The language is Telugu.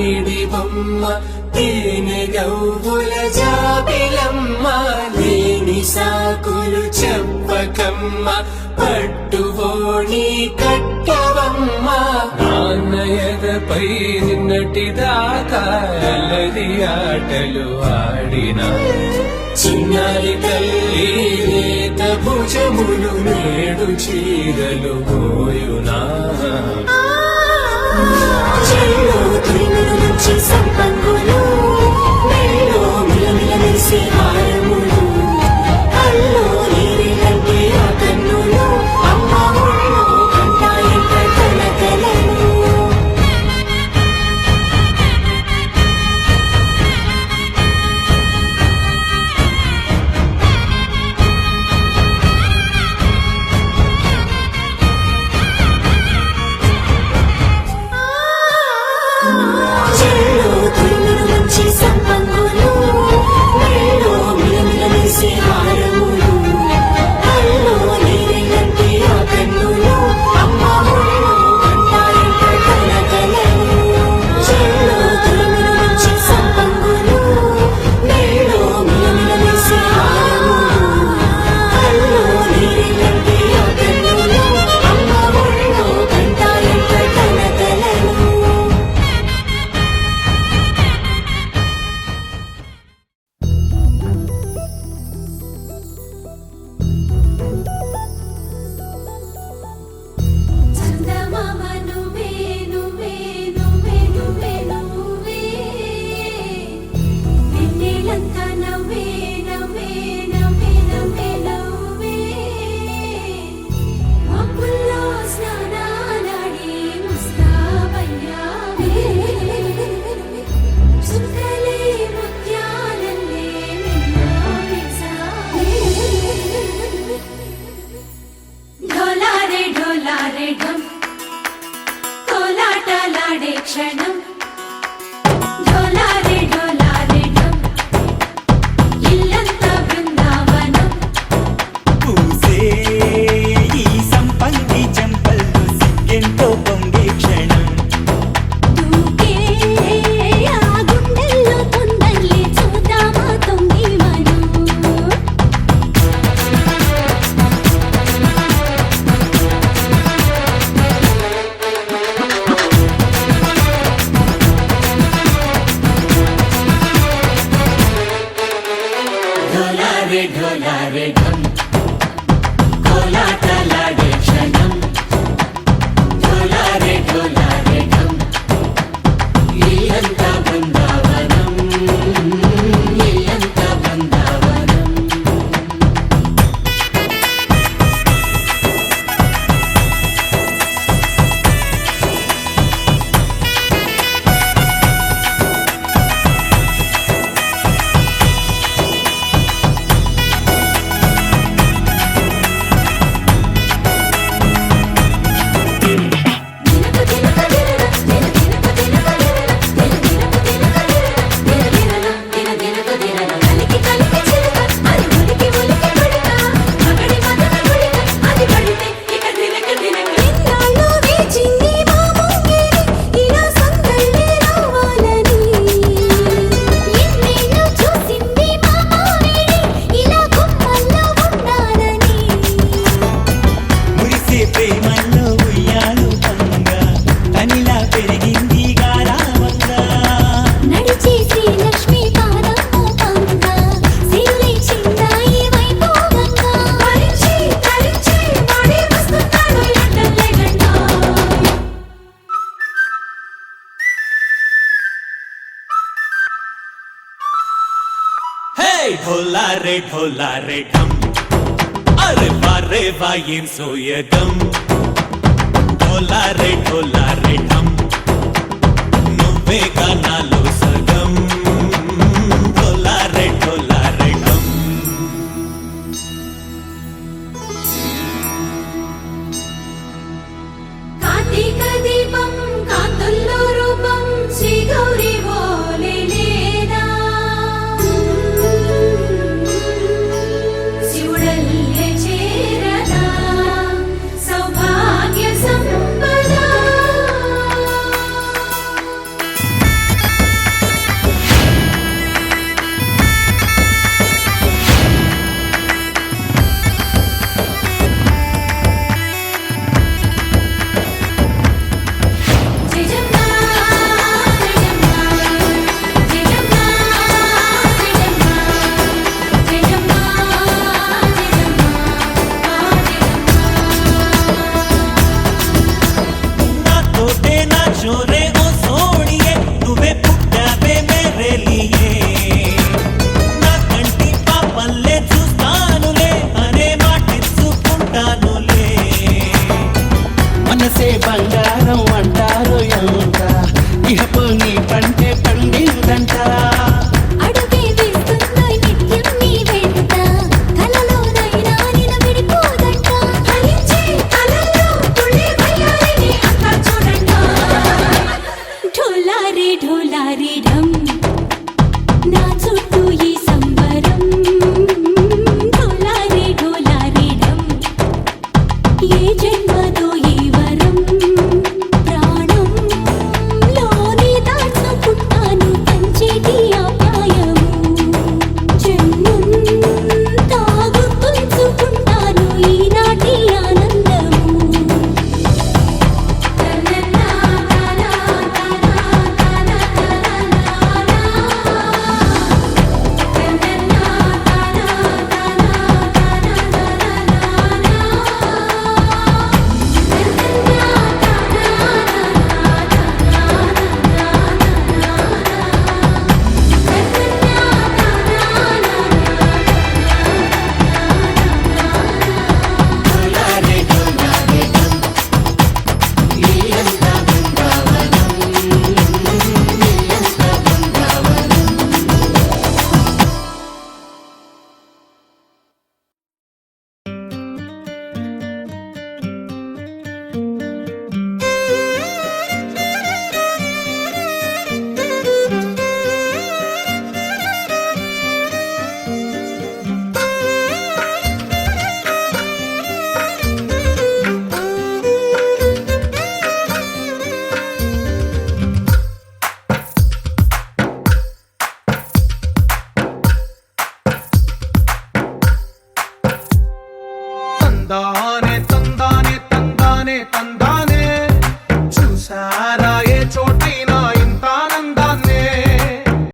పైడి బొమ్మ తేనె గవ్వుల జాబిలమ్మ లేని సాకులు చెప్పకమ్మ పట్టువోణి కట్టవమ్మ నాన్నయదపై నిన్నటిదాకా అల్లరి ఆటలు ఆడినా చిన్నారి తల్లి లేత భుజములు నేడు చీరలు పోయునా చెల్లో తొలిమెలు నుంచి సంపంగులు మెల్లో మిలమిల మెరిసే హారములు కల్లో నీరిలంటే ఆ కన్నులు అమ్మ ఒళ్ళో కంటాయంట కలకలను చెల్లో తొలిమెలు నుంచి సంపంగులు మెల్లో మిలమిల మెరిసే హారములు కల్లో నీరిలంటే ఆ కన్నులు అమ్మ ఒళ్ళో కంటాయంట కలకలను చెల్లో తొలిమెలు నుంచి సంపంగులు మెల్లో మిలమిల మెరిసే హారములు కల్లో నీరిలంటే ఆ కన్నులు అమ్మ ఒళ్ళో కంటాయంట కలకలను చందమామ నువ్వే నువ్వే నువ్వే నువ్వే నువ్వే వెన్నెలంతా నవ్వే నవ్వే నవ్వే నవ్వే నవ్వే మబ్బుల్లో స్నానాలాడి ముస్తాబయ్యావే చుక్కలే ముత్యాలల్లే మెరిసావే ढोलारे ढोलारे ढम कोलाटलाडे क्षणं ढोलारे ढोलारे ढम इल्लंता बृंदावनं పూసే ఈ సంపంగి చెంపల్లో సిగ్గెంతో పొంగే క్షణం దూకే ఆ గుండెల్లో తొందరలే చూద్దామా తొంగి మనం ढोलारे ढोलारे ढम कोलाटलाडे क्षणं ढोलारे ढोलारे ढम इल्लंता बृंदावनं इल्लंता बृंदावनं ఇన్నాళ్ళు వేచింది మా ముంగిరి ఇలా సందళ్ళే రావాలని ఇన్నేళ్ళు చూసింది మా మామిడి ఇలా గుమ్మల్లో ఉండాలని మురిసే ప్రేమల్లో ఉయ్యాలు పంగా తనిలా పెరిగింది గారావంగా నడిచే శ్రీలక్ష్మి పాదము పంగా సిల్లే చిందాయి వైభోగంగా పరిచి తరించి వాడి వస్తున్నాడు ఎట్టలే గంట హే ఢోలారే ఢోలారే ఢమ్ అరే వారే వాయేం సోయగం ఢోలారే ఢోలారే ఢమ్ నువ్వే గానాలో సగం ఢోలారే ఢోలారే ఢమ్ కార్తీక దీపం కాంతుల్లో రూపం శ్రీ గౌరీ ఓలే లేదా శివుడల్లే చేరదా సౌభాగ్య సంపద తెలియే నా కంటి పాపల్లే చూస్తానులే అనే మాటిచ్చుకుంటానులే మనసే బంగారం అంటారు ఎంత ఇహపు నీ పంటే పండిందంట అడుగే వేస్తుందోయ్ నిత్యం నీ వెంట కలలోనైనా నిన్ను విడిపోదంట ఫలించే కలల్లో తుళ్ళే వయ్యారిని అంతా చూడంట ఢోలారే ఢోలారే ఢమ్ నా చుట్టూ ఈ సంబరం ఢోలారే ఢోలారే ఢమ్ ఏ జన్మదో ఈ వరం ప్రాణంలోని దాచుకుంటాను పంచేటి అపాయము జన్మంతా గుర్తుంచుకుంటాను ఈనాటి ఆనందము డోలారే డోలారే ఢమ్ ఇల్లంతా బృందావనం ఇల్లంతా బృందావనం తందానే తందానే తందానే తందానే చూసారా ఏ చోటైనా